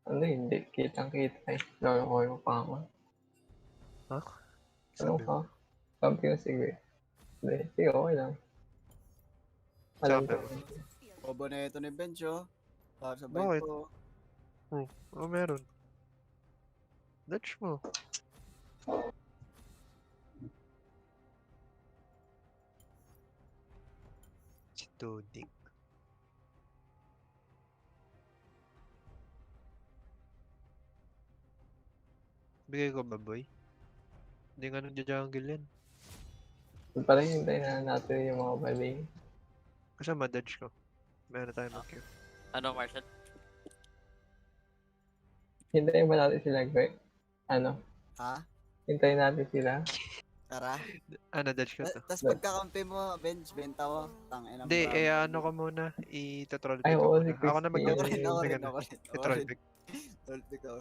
Ano hindi, kitang-kita eh. Lolokohin mo pa ako. Ha? Ano Sabi ka? mo. Sabi ko sige. Hindi, sige okay lang. Alam Sabi ko mo. yun. Bobo na ito ni Bench, oh. Para sa Bakit? bike ko. Ano meron? Dutch mo. Si Tudik. Bigay ko ba, boy? Hindi nga nagja-jungle yan. Parang hintayin na natin yung mga baling. Kasi ma-dodge ko. Meron tayo mag-Q. Ano, Marshall? Hintayin ba natin sila, Greg? Ano? Ha? Hintayin natin sila. Tara. Na-dodge ko to. Tapos pagkakampi mo, Bench, benta mo. Tangin ang Hindi, bravo. ano ko muna. I-troll Ay, pick ko oo, muna. si Ako na Christy. Ako mag-dodge. rin, ako rin, Sige na. ako rin. Ako I-troll rin. pick. Troll pick ako.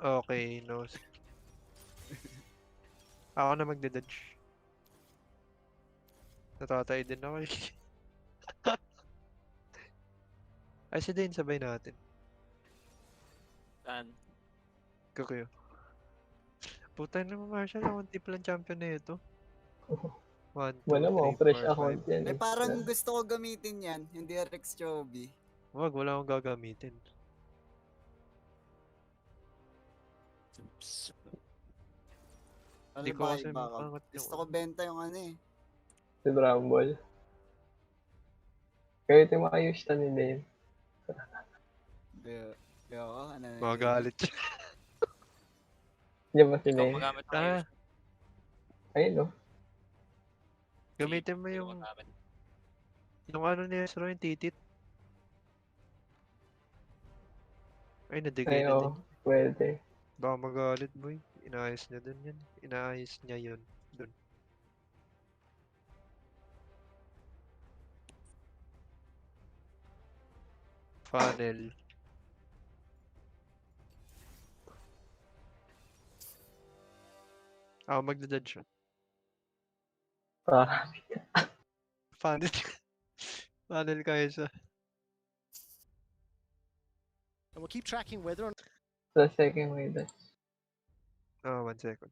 Okay, no. Ako na magdodge. Natatay din ako eh. Ay, si Dane, sabay natin. Saan? Kukuyo. Puta na mo, Marshall. Ako tip lang champion na ito. 1, 2, Wala mo, 3, fresh 4, account 5. yan. Eh, parang gusto ko gamitin yan. Yung DRX Chovy. Wag, wala akong gagamitin. Ano Hindi ko ba, kasi iba ka? mapangat yung... Gusto ko benta yung ano eh. Si Dragon Ball. Kaya ito yung maayos na ni Dane. Yo, ano na. Magalit siya. Diyan ba si Ikaw Dane? magamit ng Ah, ayos. Ayun no. gamitin mo Ikaw yung... magamit. Yung ano ni Ezreal, yung titit. Ay, nadigay Ay, na oo. din. Pwede. Baka magalit, boy. Inaayos niya dun yan. Inaayos niya yun. Dun. Funnel. Ako magdadodge siya. Ah, Funnel. Funnel kaya siya. And we'll keep tracking whether or sa second way that. Oh, 1 second.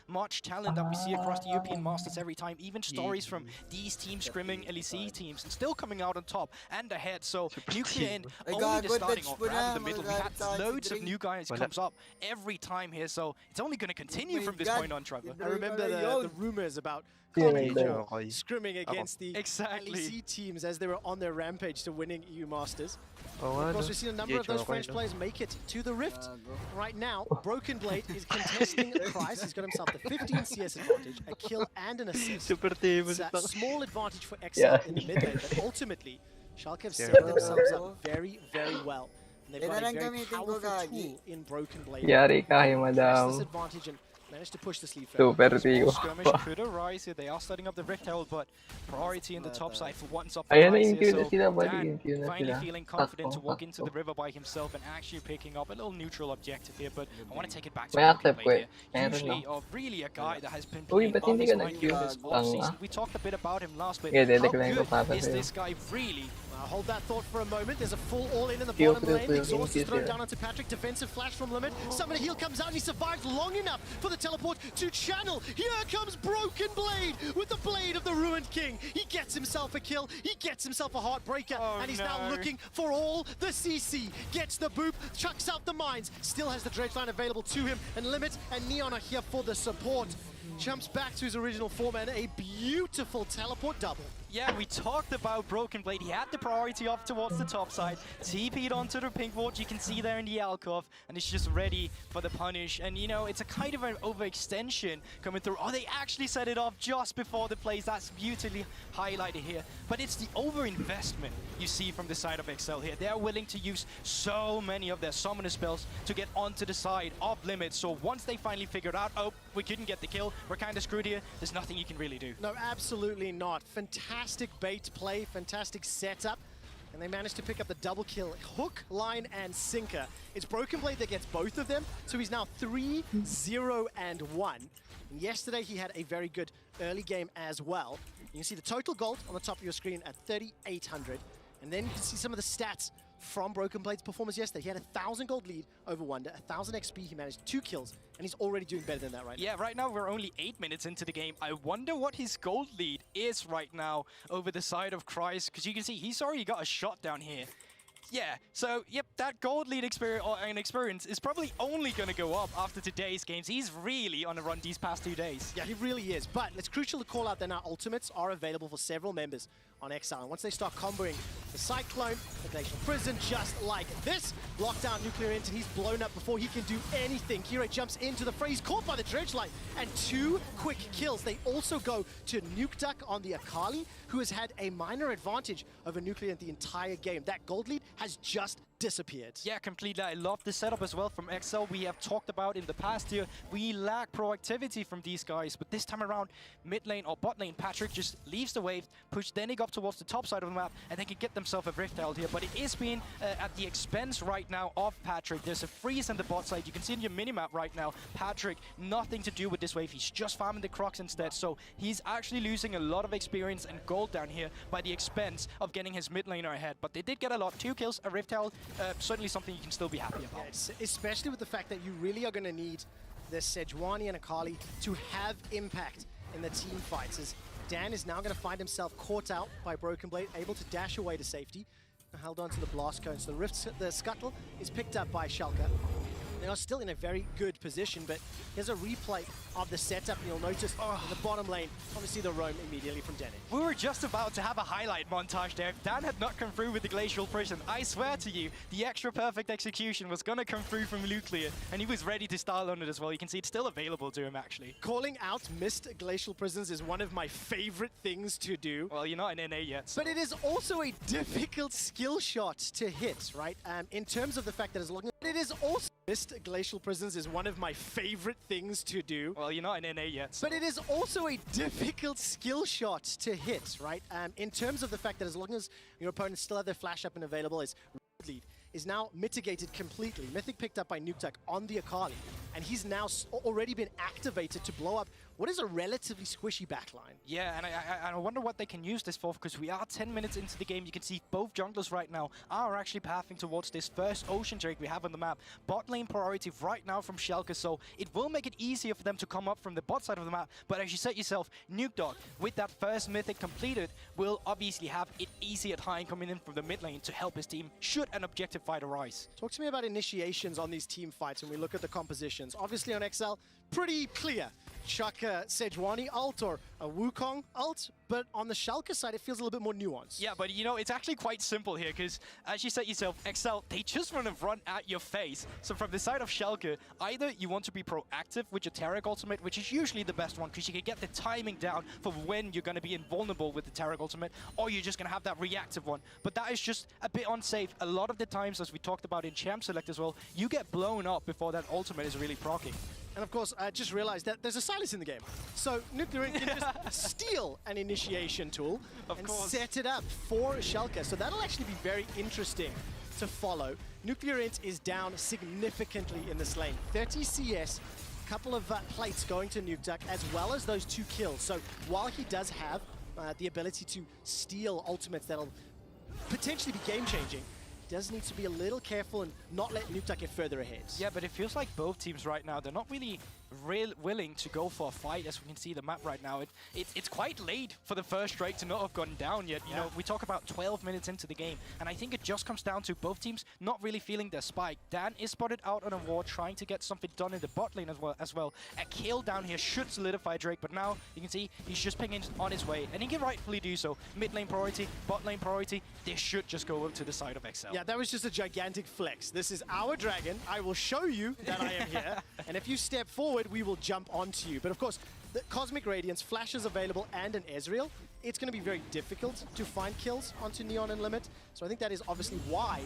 much talent that we see across the European Masters every time, even stories from these teams scrimming LEC teams and still coming out on top and ahead. So Super Nuclear team. in Ay, only the gago, starting dodge off, mo rather na, the middle. We magalit had sa akin si loads of Dre. new guys Wala. comes up every time here, so it's only going to continue my from this God. point on, Trevor. Dre I remember pala the yun. rumors about Sino Connie yun? Joe Okay. scrimming against the Exactly. LEC teams as they were on their rampage to winning EU Masters. Oo Of nga, course, no? we've seen a number of Gage those okay, French no? players make it to the Rift. Gago. Right now, Broken Blade is contesting Price. He's got himself the 15 CS advantage, a kill and an assist. Super team. It's a small advantage for Yeah. Excel in the mid lane, but ultimately, Schalke have set Yeah. themselves up very, very well. And they've Yan got na a lang very gamitin ko, powerful Gagi. tool in Broken Blade. Yari ka, Press this madam. advantage and managed to push the sleeve further. Super Small tigo. skirmish could arise here. They are starting up the Rift Herald, but priority in the top side for once up for Ayan na Price yung here. na So sila, buddy. Dan Yung na finally sila. feeling confident to Takbo, walk into the takbo. river by himself and actually picking up a little neutral objective here. But I want to take it back to May Broken accept ko Blade eh. here. Meron Usually, na. really a guy that has been Uy, playing ba't on hindi his ka mind nag-queue? this Tanga. off-season. We talked a bit about him last bit. Yeah, How decline ko good para is sa'yo. this guy really? Hold that thought for a moment. There's a full all-in in the Feel bottom free lane. to The exhaust is use thrown it. down onto Patrick. Defensive flash from Limit. Summoner heal comes out and he survives long enough for the teleport to channel. Here comes Broken Blade with the Blade of the Ruined King. He gets himself a kill. He gets himself a Heartbreaker. Oh, and he's now no. looking for all the CC. Gets the boop, chucks out the mines. Still has the Dredge line available to him. And Limit and Neon are here for the support. Jumps back to his original form and a beautiful teleport double. Yeah, we talked about Broken Blade. He had the priority up towards the top side. TP'd onto the pink ward, you can see there in the alcove, and it's just ready for the punish. And you know, it's a kind of an overextension coming through. Oh, they actually set it off just before the plays. That's beautifully highlighted here. But it's the overinvestment you see from the side of Excel here. They're willing to use so many of their summoner spells to get onto the side of Limit. So once they finally figured out, oh, we couldn't get the kill, we're kind of screwed here, there's nothing you can really do. No, absolutely not. Fantastic bait play, fantastic setup. And they managed to pick up the double kill. Hook, line, and sinker. It's Broken Blade that gets both of them. So he's now 3-0-1. And yesterday he had a very good early game as well. You can see the total gold on the top of your screen at 3,800. And then you can see some of the stats from Broken Blade's performance yesterday. He had 1,000 gold lead over Wonder, 1,000 XP, he managed 2 kills, and he's already doing better than that right now. Yeah, right now we're only 8 minutes into the game. I wonder what his gold lead is right now over the side of Christ, because you can see he's already got a shot down here. Yeah, so, yep, that gold lead experience is probably only going to go up after today's games. He's really on a run these past 2 days. Yeah, he really is. But it's crucial to call out that our ultimates are available for several members on Exile. And once they start comboing the Cyclone, the Glacial Prison, just like this, lockdown Nuclear Int, and he's blown up before he can do anything. Kira jumps into the fray. He's caught by the Dredge Light, and 2 quick kills. They also go to Nuke Duck on the Akali, who has had a minor advantage over Nuclear Int the entire game. That gold lead has just disappeared. Yeah, completely. I love the setup as well from XL. We have talked about in the past here, we lack proactivity from these guys, but this time around, mid lane or bot lane, Patrick just leaves the wave, push Denig up towards the top side of the map, and they can get themselves a Rift out here. But it is being at the expense right now of Patrick. There's a freeze on the bot side. You can see in your minimap right now, Patrick, nothing to do with this wave. He's just farming the Crocs instead. So he's actually losing a lot of experience and gold down here by the expense of getting his mid laner ahead. But they did get a lot. 2 kills, a Rift Herald, certainly something you can still be happy about. Yeah, especially with the fact that you really are going to need the Sejuani and Akali to have impact in the team fights, as Dan is now going to find himself caught out by Broken Blade, able to dash away to safety, held on to the blast cone. So the scuttle is picked up by Schalke. They are still in a very good position, but here's a replay of the setup, and you'll notice in the bottom lane, obviously the roam immediately from Denig. We were just about to have a highlight montage there. If Dan had not come through with the Glacial Prison, I swear to you, the extra perfect execution was going to come through from Nuclear, and he was ready to style on it as well. You can see it's still available to him, actually. Calling out missed Glacial Prisons is one of my favorite things to do. Well, you're not in NA yet. So. But it is also a difficult skill shot to hit, right? In terms of the fact that as long as it is also missed Glacial Prisons is one of my favorite things to do. Well, you're not in NA yet. So. But it is also a difficult skill shot to hit, right? In terms of the fact that as long as your opponents still have their flash up and available, is lead is now mitigated completely. Mythic picked up by Nuke Duck on the Akali, and he's now already been activated to blow up what is a relatively squishy backline. Yeah, and I wonder what they can use this for, because we are 10 minutes into the game. You can see both junglers right now are actually pathing towards this first Ocean Drake we have on the map. Bot lane priority right now from Schalke, so it will make it easier for them to come up from the bot side of the map. But as you said yourself, Nuke Dog, with that first Mythic completed, will obviously have it easy at high coming in from the mid lane to help his team should an objective fight arise. Talk to me about initiations on these team fights when we look at the compositions. Obviously on XL, pretty clear. Chuck a Sejuani ult or a Wukong ult, but on the Schalke side, it feels a little bit more nuanced. Yeah, but you know, it's actually quite simple here, because as you said yourself, XL, they just want to run at your face. So from the side of Schalke, either you want to be proactive with your Taric ultimate, which is usually the best one, because you can get the timing down for when you're going to be invulnerable with the Taric ultimate, or you're just going to have that reactive one. But that is just a bit unsafe. A lot of the times, as we talked about in Champ Select as well, you get blown up before that ultimate is really proccing. And of course, I just realized that there's a Silas in the game. So Nuclear Int can just steal an initiation tool and set it up for Schalke. So that'll actually be very interesting to follow. Nuclear Int is down significantly in this lane. 30 CS, couple of plates going to Nuke Duck, as well as those 2 kills. So while he does have the ability to steal ultimates that'll potentially be game-changing, does need to be a little careful and not let Nuke Duck get further ahead. Yeah, but it feels like both teams right now, they're not really willing to go for a fight, as we can see the map right now. It's quite late for the first Drake to not have gone down yet. You know, we talk about 12 minutes into the game, and I think it just comes down to both teams not really feeling their spike. Dan is spotted out on a ward, trying to get something done in the bot lane as well. A kill down here should solidify Drake, but now you can see he's just pinging on his way, and he can rightfully do so. Mid lane priority, bot lane priority, this should just go up to the side of XL. Yeah, that was just a gigantic flex. This is our dragon. I will show you that I am here, and if you step forward, we will jump onto you. But of course, the Cosmic Radiance, Flash is available, and an Ezreal. It's going to be very difficult to find kills onto Neon and Limit. So I think that is obviously why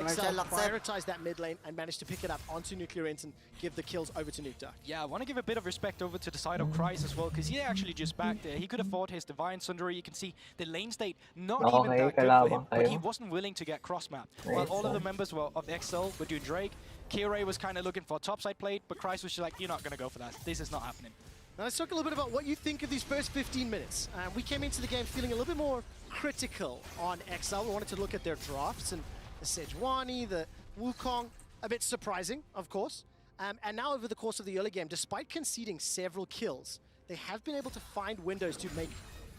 XL prioritized that mid lane and managed to pick it up onto Nuclear Int and give the kills over to Nuke Duck. Yeah, I want to give a bit of respect over to the side of Christ as well, because he actually just back there. He could afford his Divine Sundari. You can see the lane state not even that good for him, but he wasn't willing to get cross-map. While all of the members of XL were doing Drake, Kira was kind of looking for a topside plate, but Christ was just like, you're not going to go for that. This is not happening. Now let's talk a little bit about what you think of these first 15 minutes. We came into the game feeling a little bit more critical on XL. We wanted to look at their drafts, and the Sejuani, the Wukong. A bit surprising, of course. And now over the course of the early game, despite conceding several kills, they have been able to find windows to make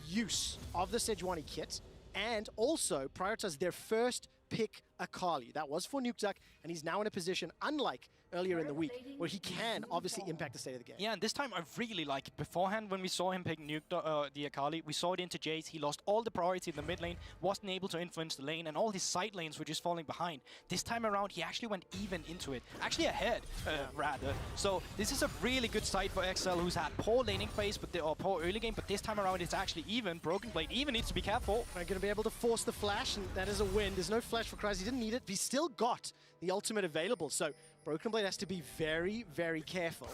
use of the Sejuani kit and also prioritize their first pick Akali. That was for Nukeduck, and he's now in a position, unlike earlier in the week, where he can obviously impact the state of the game. Yeah, and this time I really like it. Beforehand, when we saw him pick the Akali, we saw it into Jace. He lost all the priority in the mid lane, wasn't able to influence the lane, and all his side lanes were just falling behind. This time around, he actually went even into it. Actually ahead, rather. So this is a really good side for XL, who's had poor laning phase, or poor early game, but this time around it's actually even. Broken Blade even needs to be careful. They're going to be able to force the flash, and that is a win. There's no flash for Kryze. He didn't need it. He still got the ultimate available, so Broken Blade has to be very, very careful.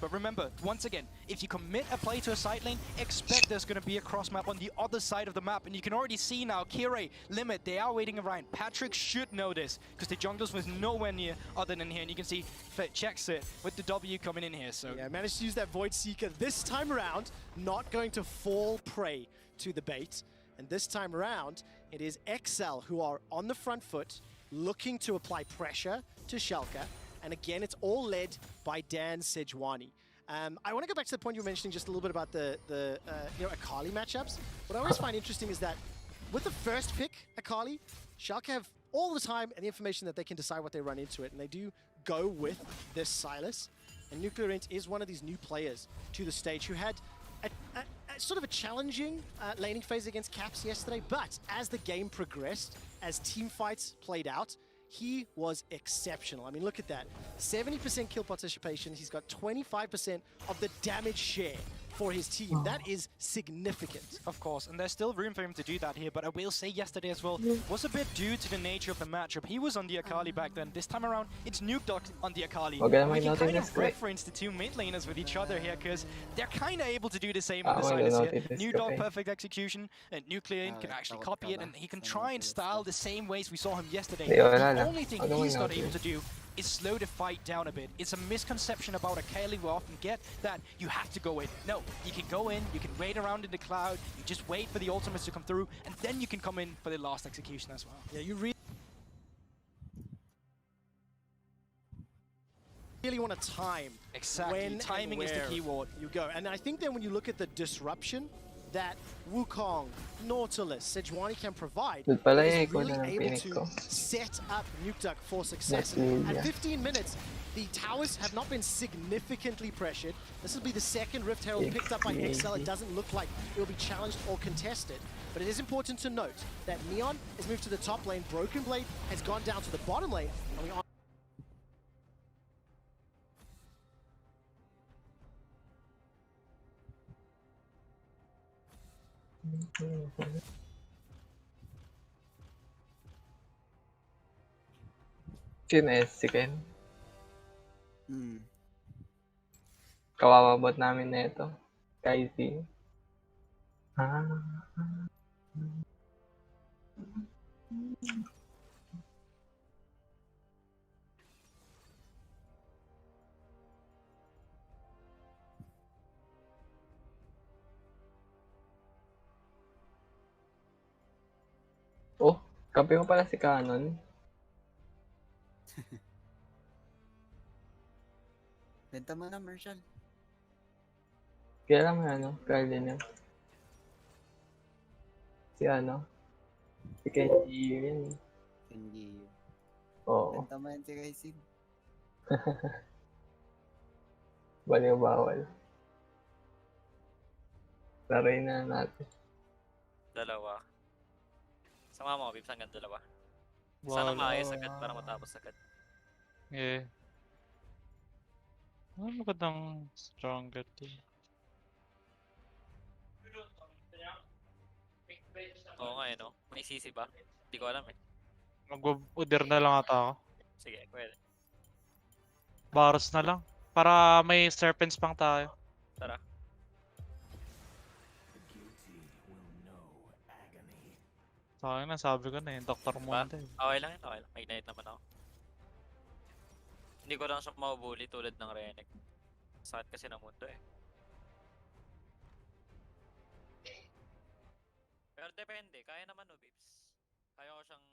But remember, once again, if you commit a play to a side lane, expect there's going to be a cross map on the other side of the map. And you can already see now, Kirei, Limit, they are waiting around. Patrick should know this, because the junglers was nowhere near other than here. And you can see Fett checks it with the W coming in here. So yeah, managed to use that Void Seeker this time around, not going to fall prey to the bait. And this time around, it is XL who are on the front foot, looking to apply pressure to Schalke. And again, it's all led by Dan Sejuani. I want to go back to the point you were mentioning just a little bit about the Akali matchups. What I always find interesting is that with the first pick, Akali, Schalke have all the time and the information that they can decide what they run into it. And they do go with this Sylas. And Nuclear Int is one of these new players to the stage who had a sort of a challenging laning phase against Caps yesterday. But as the game progressed, as team fights played out, he was exceptional. I mean, look at that. 70% kill participation. He's got 25% of the damage share for his team. That is significant. of course, and there's still room for him to do that here, but I will say yesterday as well, was a bit due to the nature of the matchup. He was on the Akali back then. This time around, it's Nukeduck on the Akali. Okay, We can kind this of great. reference the two mid laners with each other here, because they're kind of able to do the same on the Sylas here. Nukeduck, perfect execution, and Nuclear Int can actually copy it, and he can try and style the same ways we saw him yesterday. The only thing he's not able to do is slow the fight down a bit. It's a misconception about Akali we often get, that you have to go in. No, you can go in, you can wait around in the cloud, you just wait for the ultimates to come through, and then you can come in for the last execution as well. Yeah, you really want to time. Exactly, when timing is the where keyword. You go. And I think then when you look at the disruption that Wukong, Nautilus, Sejuani can provide, Doon pala is ikaw really na ng able pinik ko. to set up Nukeduck for success. That's me, At yeah. 15 minutes, the towers have not been significantly pressured. This will be the second Rift Herald picked up by XL. It doesn't look like it will be challenged or contested. But it is important to note that Neon has moved to the top lane, Broken Blade has gone down to the bottom lane, and we are Sino si Ken? Hmm. Kawawa bot namin na ito. Kaisi. Oh, kape mo pala si Canon. Benta mo na, Marshall. Kaya lang ano, Cardinal. Si ano? Si Kenji yun. Hindi. Oo. Benta mo yan si Kaisin. Baliw bawal. Laray na natin. Dalawa. Sama mo, Bibs, hanggang dalawa. Sana maayos agad para matapos agad. Yeah. Magandang stronger team. Oo nga no? May sisi ba? Hindi ko alam eh. Mag-order na lang ata ako. Sige, pwede. Baros na lang. Para may serpents pang tayo. Tara. Sa akin na, sabi ko na Dr. Monte. Okay lang yun, okay lang. May ignite naman ako. Hindi ko lang siya mabuli tulad ng Renek. Sakit kasi ng mundo eh. Pero depende, kaya naman no, Bibs. Kaya ko siyang